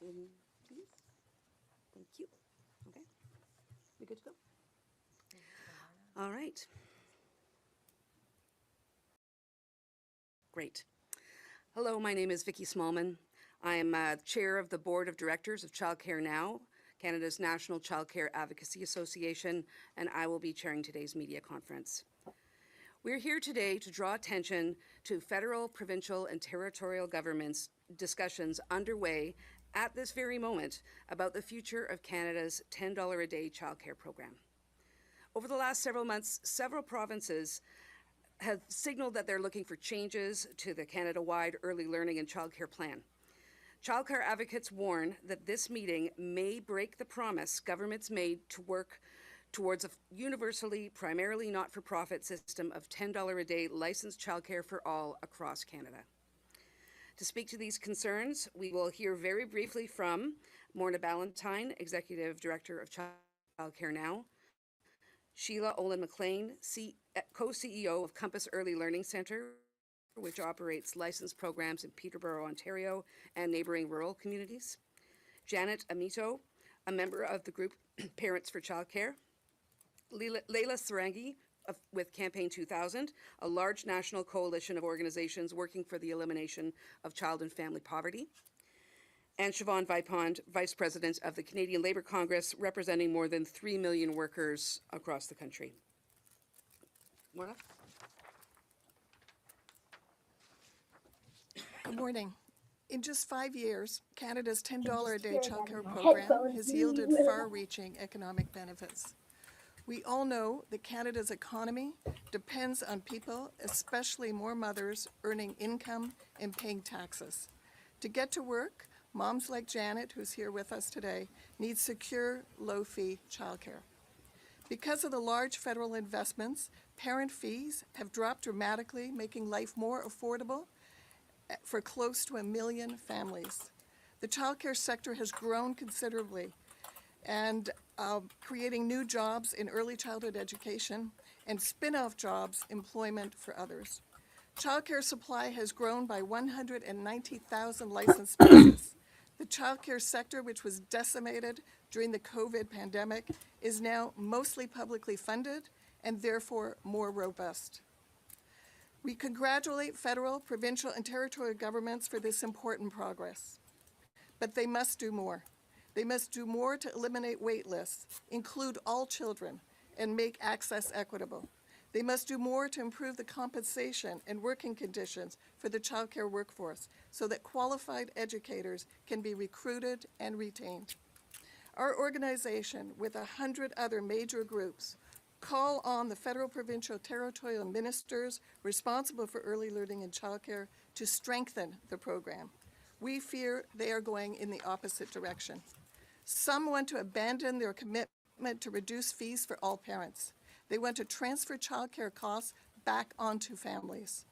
Please. Thank you. Okay. We good to go? All right. Great. Hello, my name is Vicki Smallman. I am chair of the Board of Directors of Childcare Now, Canada's National Childcare Advocacy Association, and I will be chairing today's media conference. We're here today to draw attention to federal, provincial, and territorial governments' discussions underway at this very moment about the future of Canada's $10 a day childcare program. Over the last several months, several provinces have signaled that they're looking for changes to the Canada-wide early learning and childcare plan. Childcare advocates warn that this meeting may break the promise governments made to work towards a universally, primarily not-for-profit system of $10 a day licensed childcare for all across Canada. To speak to these concerns, we will hear very briefly from Morna Ballantyne, Executive Director of Childcare Now, Sheila Olin-McLean, co-CEO of Compass Early Learning Centre, which operates licensed programs in Peterborough, Ontario, and neighbouring rural communities, Janet Amito, a member of the group Parents for Childcare, Leila Sarangi with Campaign 2000, a large national coalition of organizations working for the elimination of child and family poverty, and Siobhan Vipond, Vice President of the Canadian Labour Congress, representing more than 3 million workers across the country. Morna? Good morning. In just 5 years, Canada's $10 a day childcare program has yielded far-reaching economic benefits. We all know that Canada's economy depends on people, especially more mothers, earning income and paying taxes. To get to work, moms like Janet, who's here with us today, need secure, low-fee childcare. Because of the large federal investments, parent fees have dropped dramatically, making life more affordable for close to 1 million families. The childcare sector has grown considerably and creating new jobs in early childhood education and spin-off jobs, employment for others. Childcare supply has grown by 190,000 licensed spaces. The childcare sector, which was decimated during the COVID pandemic, is now mostly publicly funded and therefore more robust. We congratulate federal, provincial, and territorial governments for this important progress, but they must do more. They must do more to eliminate wait lists, include all children, and make access equitable. They must do more to improve the compensation and working conditions for the childcare workforce so that qualified educators can be recruited and retained. Our organization, with 100 other major groups, call on the federal, provincial, territorial ministers responsible for early learning and childcare to strengthen the program. We fear they are going in the opposite direction. Some want to abandon their commitment to reduce fees for all parents. They want to transfer childcare costs back onto families.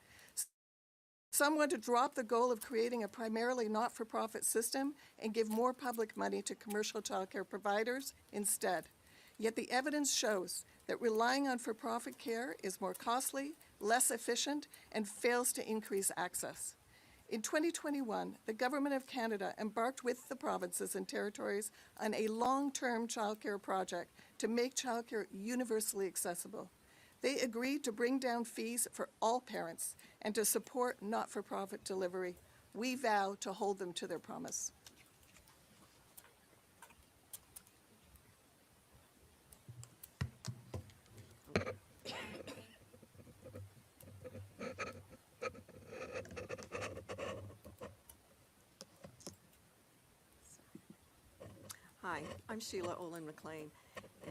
Some want to drop the goal of creating a primarily not-for-profit system and give more public money to commercial childcare providers instead. Yet the evidence shows that relying on for-profit care is more costly, less efficient, and fails to increase access. In 2021, the Government of Canada embarked with the provinces and territories on a long-term childcare project to make childcare universally accessible. They agreed to bring down fees for all parents and to support not-for-profit delivery. We vow to hold them to their promise. Hi, I'm Sheila Olin-McLean,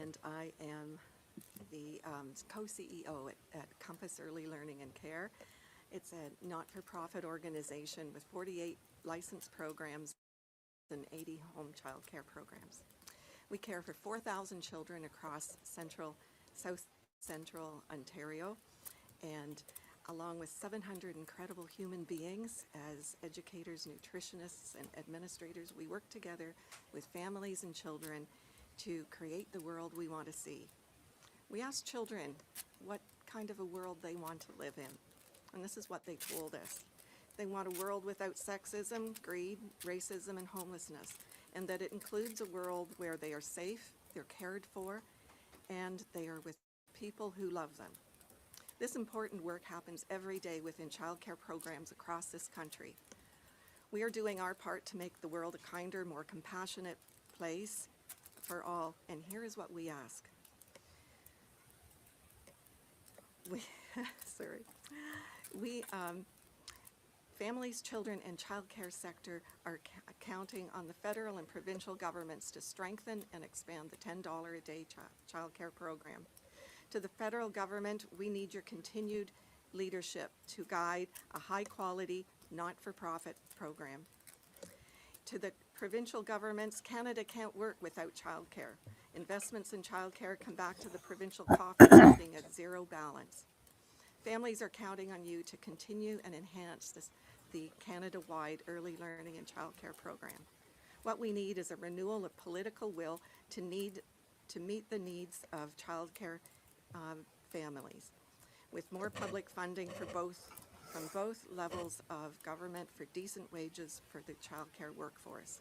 and I am the co-CEO at Compass Early Learning and Care. It's a not-for-profit organization with 48 licensed programs and 80 home child care programs. We care for 4,000 children across South Central Ontario, and along with 700 incredible human beings as educators, nutritionists, and administrators, we work together with families and children to create the world we want to see. We asked children what kind of a world they want to live in, and this is what they told us. They want a world without sexism, greed, racism, and homelessness, and that it includes a world where they are safe, they're cared for, and they are with people who love them. This important work happens every day within childcare programs across this country. We are doing our part to make the world a kinder, more compassionate place for all, and here is what we ask. Families, children, and childcare sector are counting on the federal and provincial governments to strengthen and expand the $10 a day childcare program. To the federal government, we need your continued leadership to guide a high-quality, not-for-profit program. To the provincial governments, Canada can't work without childcare. Investments in childcare come back to the provincial coffers being at zero balance. Families are counting on you to continue and enhance the Canada-wide early learning and childcare program. What we need is a renewal of political will to meet the needs of childcare families, with more public funding from both levels of government for decent wages for the childcare workforce,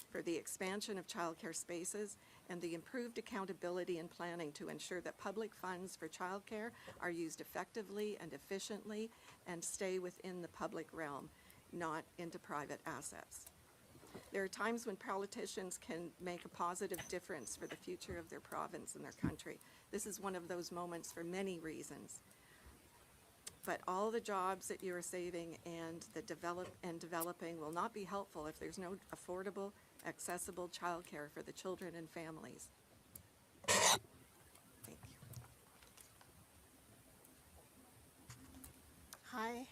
for the expansion of childcare spaces, and the improved accountability and planning to ensure that public funds for childcare are used effectively and efficiently and stay within the public realm, not into private assets. There are times when politicians can make a positive difference for the future of their province and their country. This is one of those moments for many reasons. But all the jobs that you are saving and developing will not be helpful if there's no affordable, accessible childcare for the children and families. Thank you. Hi,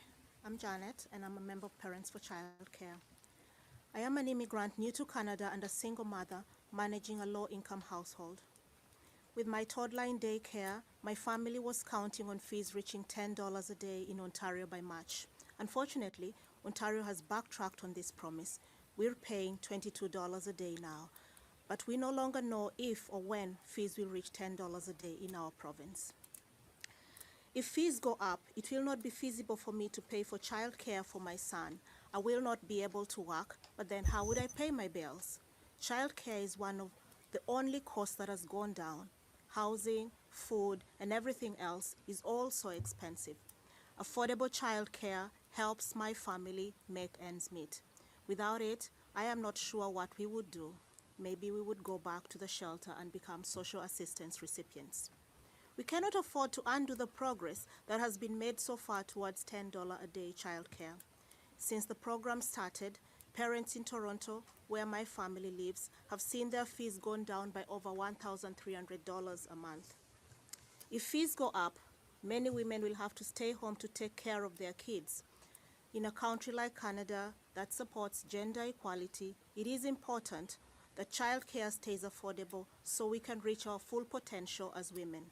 I'm Janet, and I'm a member of Parents for Childcare. I am an immigrant new to Canada and a single mother managing a low-income household. With my toddler in daycare, my family was counting on fees reaching $10 a day in Ontario by March. Unfortunately, Ontario has backtracked on this promise. We're paying $22 a day now, but we no longer know if or when fees will reach $10 a day in our province. If fees go up, it will not be feasible for me to pay for childcare for my son. I will not be able to work, but then how would I pay my bills? Childcare is one of the only costs that has gone down. Housing, food, and everything else is also expensive. Affordable childcare helps my family make ends meet. Without it, I am not sure what we would do. Maybe we would go back to the shelter and become social assistance recipients. We cannot afford to undo the progress that has been made so far towards $10 a day childcare. Since the program started, parents in Toronto, where my family lives, have seen their fees gone down by over $1,300 a month. If fees go up, many women will have to stay home to take care of their kids. In a country like Canada that supports gender equality, it is important that childcare stays affordable so we can reach our full potential as women.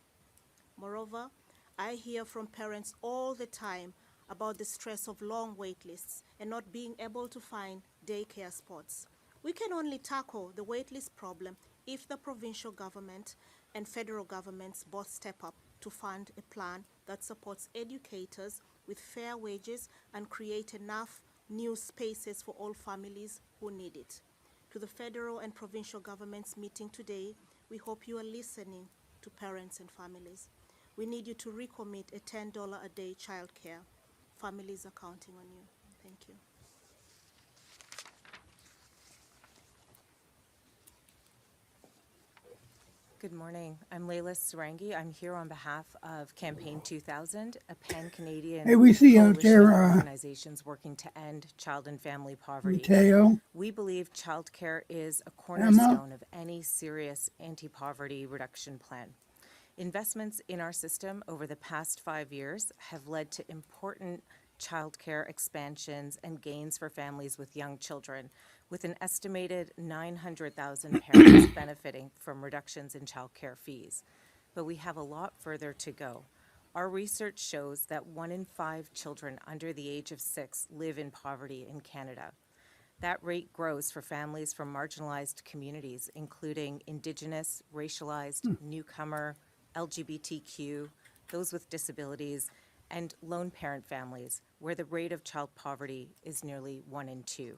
Moreover, I hear from parents all the time about the stress of long wait lists and not being able to find daycare spots. We can only tackle the waitlist problem if the provincial government and federal governments both step up to fund a plan that supports educators with fair wages and create enough new spaces for all families who need it. To the federal and provincial governments meeting today, we hope you are listening to parents and families. We need you to recommit a $10 a day childcare. Families are counting on you. Thank you. Good morning. I'm Layla Sarangi. I'm here on behalf of Campaign 2000, a pan-Canadian Hey, we see out coalition there, of organizations working to end child and family poverty. Mateo, We believe childcare is a Emma. cornerstone of any serious anti-poverty reduction plan. Investments in our system over the past 5 years have led to important childcare expansions and gains for families with young children, with an estimated 900,000 parents benefiting from reductions in childcare fees. But we have a lot further to go. Our research shows that 1 in 5 children under the age of 6 live in poverty in Canada. That rate grows for families from marginalized communities, including Indigenous, racialized, newcomer, LGBTQ, those with disabilities, and lone parent families, where the rate of child poverty is nearly 1 in 2.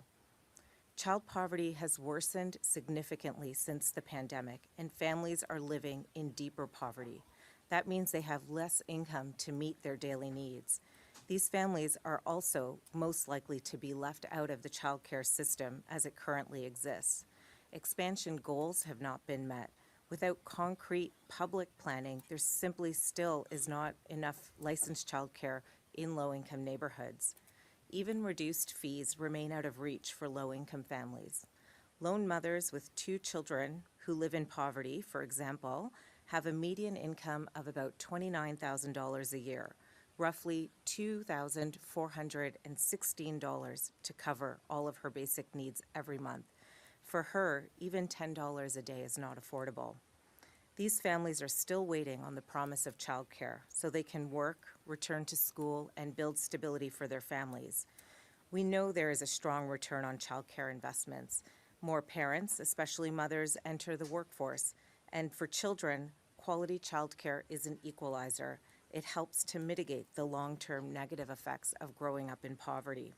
Child poverty has worsened significantly since the pandemic, and families are living in deeper poverty. That means they have less income to meet their daily needs. These families are also most likely to be left out of the childcare system as it currently exists. Expansion goals have not been met. Without concrete public planning, there simply still is not enough licensed childcare in low-income neighborhoods. Even reduced fees remain out of reach for low-income families. Lone mothers with 2 children who live in poverty, for example, have a median income of about $29,000 a year, roughly $2,416 to cover all of her basic needs every month. For her, even $10 a day is not affordable. These families are still waiting on the promise of childcare so they can work, return to school, and build stability for their families. We know there is a strong return on childcare investments. More parents, especially mothers, enter the workforce. And for children, quality childcare is an equalizer. It helps to mitigate the long-term negative effects of growing up in poverty.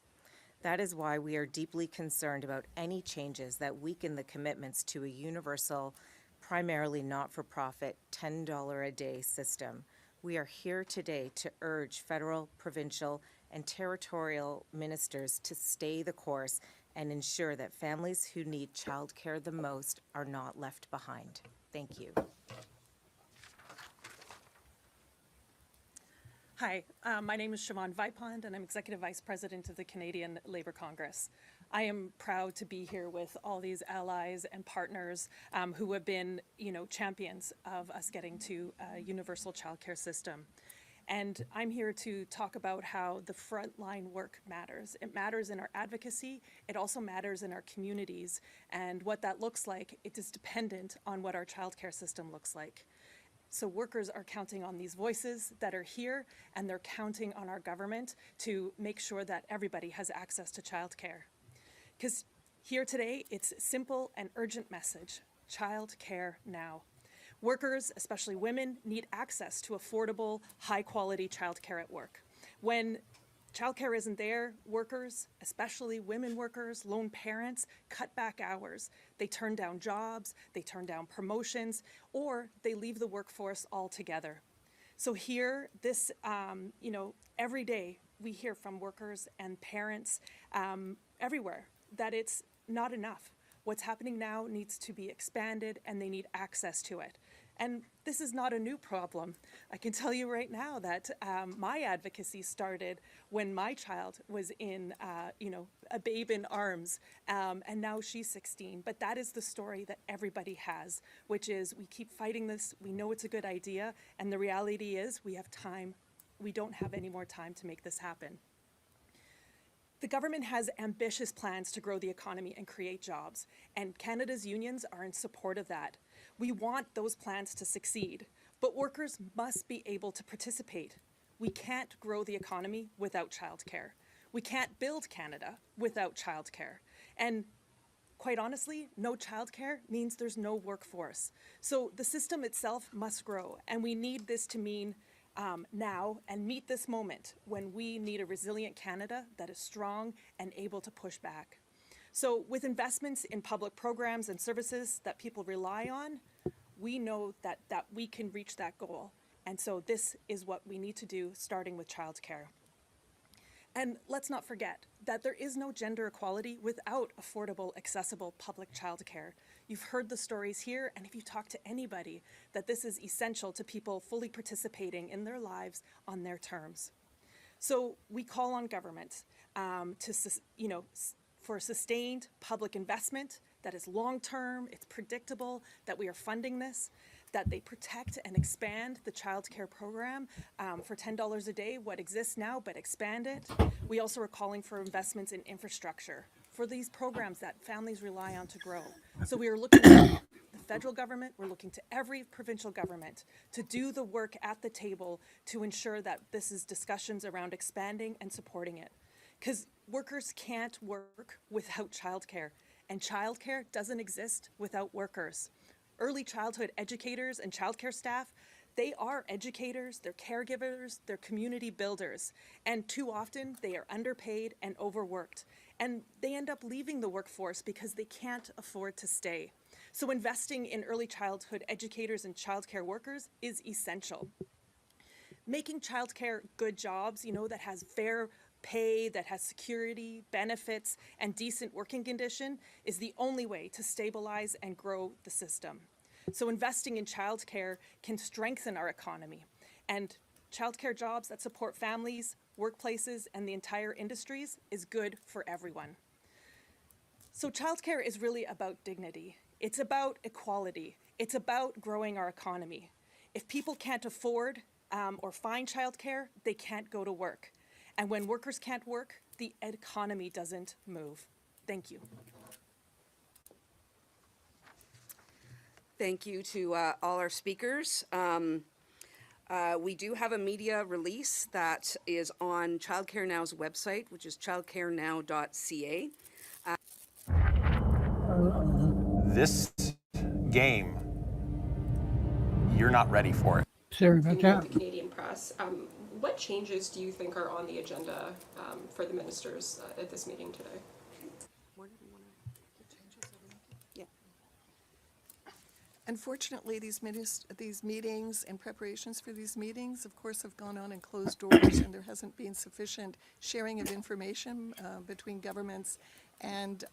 That is why we are deeply concerned about any changes that weaken the commitments to a universal, primarily not-for-profit $10 a day system. We are here today to urge federal, provincial, and territorial ministers to stay the course and ensure that families who need childcare the most are not left behind. Thank you. Hi, my name is Siobhan Vipond, and I'm Executive Vice President of the Canadian Labour Congress. I am proud to be here with all these allies and partners who have been, champions of us getting to a universal childcare system. And I'm here to talk about how the frontline work matters. It matters in our advocacy. It also matters in our communities. And what that looks like, it is dependent on what our childcare system looks like. So workers are counting on these voices that are here, and they're counting on our government to make sure that everybody has access to childcare. Because here today, it's a simple and urgent message: childcare now. Workers, especially women, need access to affordable, high-quality childcare at work. When childcare isn't there, workers, especially women workers, lone parents, cut back hours. They turn down jobs, they turn down promotions, or they leave the workforce altogether. So here, every day we hear from workers and parents everywhere that it's not enough. What's happening now needs to be expanded, and they need access to it. And this is not a new problem. I can tell you right now that my advocacy started when my child was in, a babe in arms, and now she's 16. But that is the story that everybody has, which is we keep fighting this, we know it's a good idea, and the reality is we have time. We don't have any more time to make this happen. The government has ambitious plans to grow the economy and create jobs, and Canada's unions are in support of that. We want those plans to succeed, but workers must be able to participate. We can't grow the economy without childcare. We can't build Canada without childcare. And quite honestly, no childcare means there's no workforce. So the system itself must grow, and we need this to mean now and meet this moment when we need a resilient Canada that is strong and able to push back. So with investments in public programs and services that people rely on, we know that we can reach that goal. And so this is what we need to do, starting with childcare. And let's not forget that there is no gender equality without affordable, accessible public childcare. You've heard the stories here, and if you talk to anybody, that this is essential to people fully participating in their lives on their terms. So we call on government for sustained public investment that is long-term, it's predictable, that we are funding this, that they protect and expand the child care program for $10 a day, what exists now, but expand it. We also are calling for investments in infrastructure for these programs that families rely on to grow. So we are looking at the federal government, we're looking to every provincial government to do the work at the table to ensure that this is discussions around expanding and supporting it. Because workers can't work without childcare, and childcare doesn't exist without workers. Early childhood educators and childcare staff, They are educators, they're caregivers, they're community builders, and too often they are underpaid and overworked. And they end up leaving the workforce because they can't afford to stay. So investing in early childhood educators and childcare workers is essential. Making childcare good jobs, that has fair pay, that has security, benefits, and decent working condition is the only way to stabilize and grow the system. So investing in childcare can strengthen our economy, and childcare jobs that support families, workplaces, and the entire industries is good for everyone. So childcare is really about dignity. It's about equality. It's about growing our economy. If people can't afford or find childcare, they can't go to work. And when workers can't work, the economy doesn't move. Thank you. Thank you to all our speakers. We do have a media release that is on Childcare Now's website, which is childcarenow.ca. This game, you're not ready for it. Sorry about that. The Canadian press. What changes do you think are on the agenda for the ministers at this meeting today? Unfortunately, these meetings and preparations for these meetings, of course, have gone on in closed doors, and there hasn't been sufficient sharing of information between governments and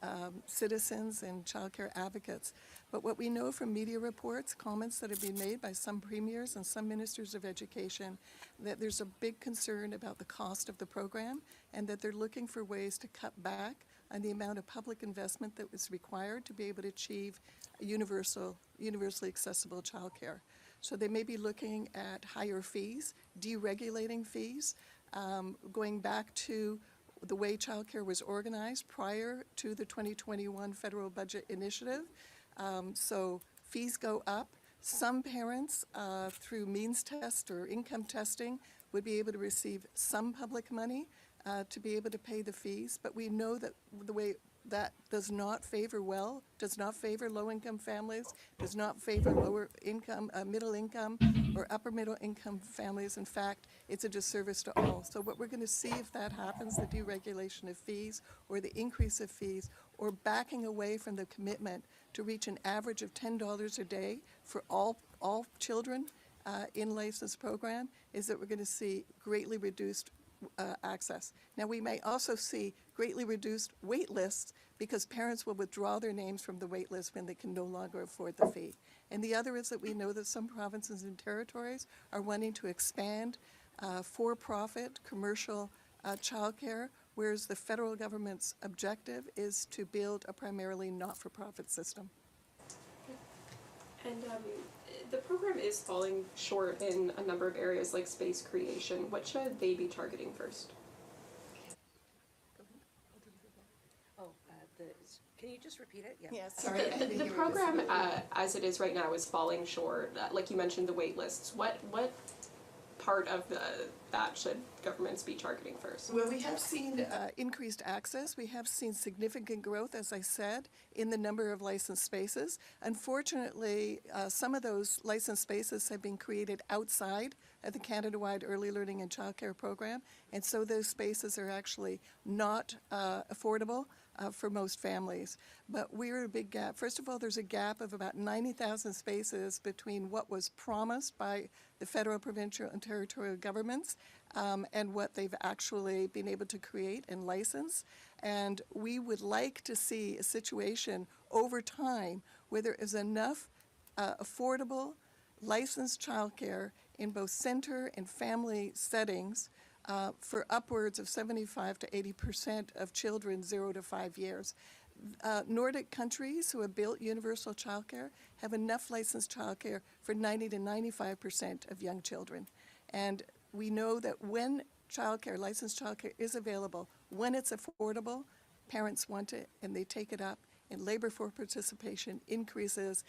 citizens and childcare advocates. But what we know from media reports, comments that have been made by some premiers and some ministers of education, that there's a big concern about the cost of the program and that they're looking for ways to cut back on the amount of public investment that was required to be able to achieve universally accessible childcare. So they may be looking at higher fees, deregulating fees, going back to the way childcare was organized prior to the 2021 federal budget initiative. So fees go up. Some parents, through means test or income testing, would be able to receive some public money to be able to pay the fees, but we know that the way that does not favor low-income families, does not favor lower income, middle income, or upper middle income families. In fact, it's a disservice to all. So what we're going to see if that happens, the deregulation of fees or the increase of fees, or backing away from the commitment to reach an average of $10 a day for all children in licensed program, is that we're going to see greatly reduced access. Now, we may also see greatly reduced wait lists because parents will withdraw their names from the wait list when they can no longer afford the fee. And the other is that we know that some provinces and territories are wanting to expand for-profit commercial childcare, whereas the federal government's objective is to build a primarily not-for-profit system. And the program is falling short in a number of areas like space creation. What should they be targeting first? Can you just repeat it? Yeah. Yes. Sorry, the program as it is right now is falling short. Like you mentioned, the wait lists. What part of that should governments be targeting first? Well, we have seen increased access. We have seen significant growth, as I said, in the number of licensed spaces. Unfortunately, some of those licensed spaces have been created outside of the Canada-wide Early Learning and Childcare Program, and so those spaces are actually not affordable for most families. But we're a big gap. First of all, there's a gap of about 90,000 spaces between what was promised by the federal, provincial, and territorial governments and what they've actually been able to create and license. And we would like to see a situation over time where there is enough affordable licensed childcare in both center and family settings for upwards of 75 to 80% of children 0 to 5 years. Nordic countries who have built universal childcare have enough licensed childcare for 90 to 95% of young children. And we know that when childcare, licensed childcare is available, when it's affordable, parents want it and they take it up, and labor force participation increases,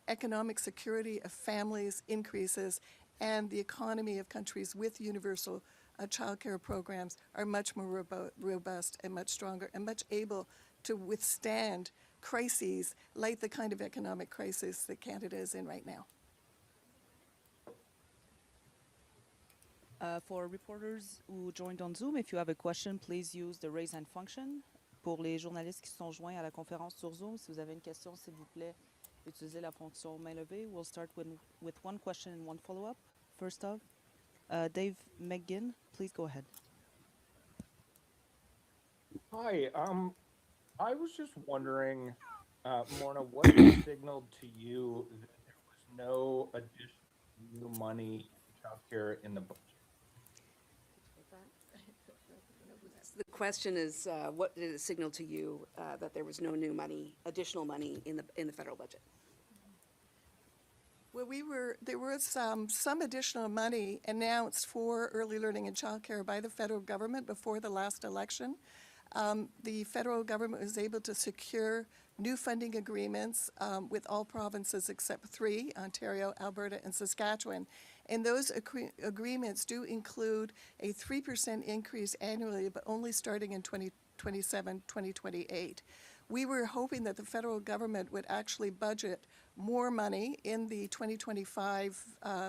economic security of families increases, and the economy of countries with universal childcare programs are much more robust and much stronger and much able to withstand crises like the kind of economic crisis that Canada is in right now. For reporters who joined on Zoom, if you have a question, please use the raise hand function. Pour les journalistes qui sont joints à la conférence sur Zoom, si vous avez une question, s'il vous plaît, utilisez la fonction main levée. We'll start with one question and one follow-up. First off, Dave McGinn, please go ahead. Hi, I was just wondering, Morna, what signaled to you that there was no additional new money in childcare in the budget? The question is, what did it signal to you that there was no new money, additional money in the federal budget? Well, there was some additional money announced for early learning and childcare by the federal government before the last election. The federal government was able to secure new funding agreements with all provinces except 3, Ontario, Alberta, and Saskatchewan. And those agreements do include a 3% increase annually, but only starting in 2027, 2028. We were hoping that the federal government would actually budget more money in the 2025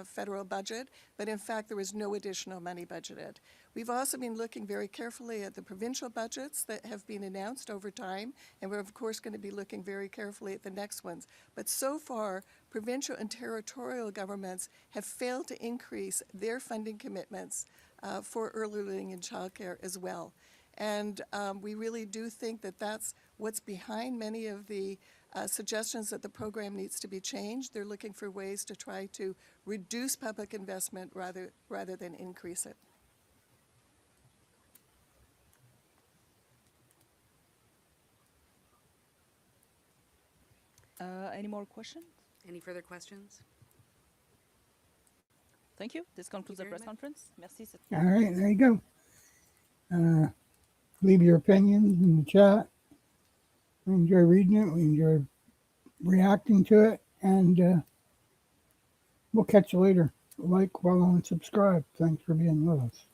federal budget, but in fact there was no additional money budgeted. We've also been looking very carefully at the provincial budgets that have been announced over time, and we're of course going to be looking very carefully at the next ones. But so far, provincial and territorial governments have failed to increase their funding commitments for early learning and childcare as well. And we really do think that that's what's behind many of the suggestions that the program needs to be changed. They're looking for ways to try to reduce public investment rather than increase it. Any more questions? Any further questions? Thank you. This concludes the very press much. conference. Merci. All right, there you go. Leave your opinions in the chat. We enjoy reading it. We enjoy reacting to it. And we'll catch you later. Like, follow, and subscribe. Thanks for being with us.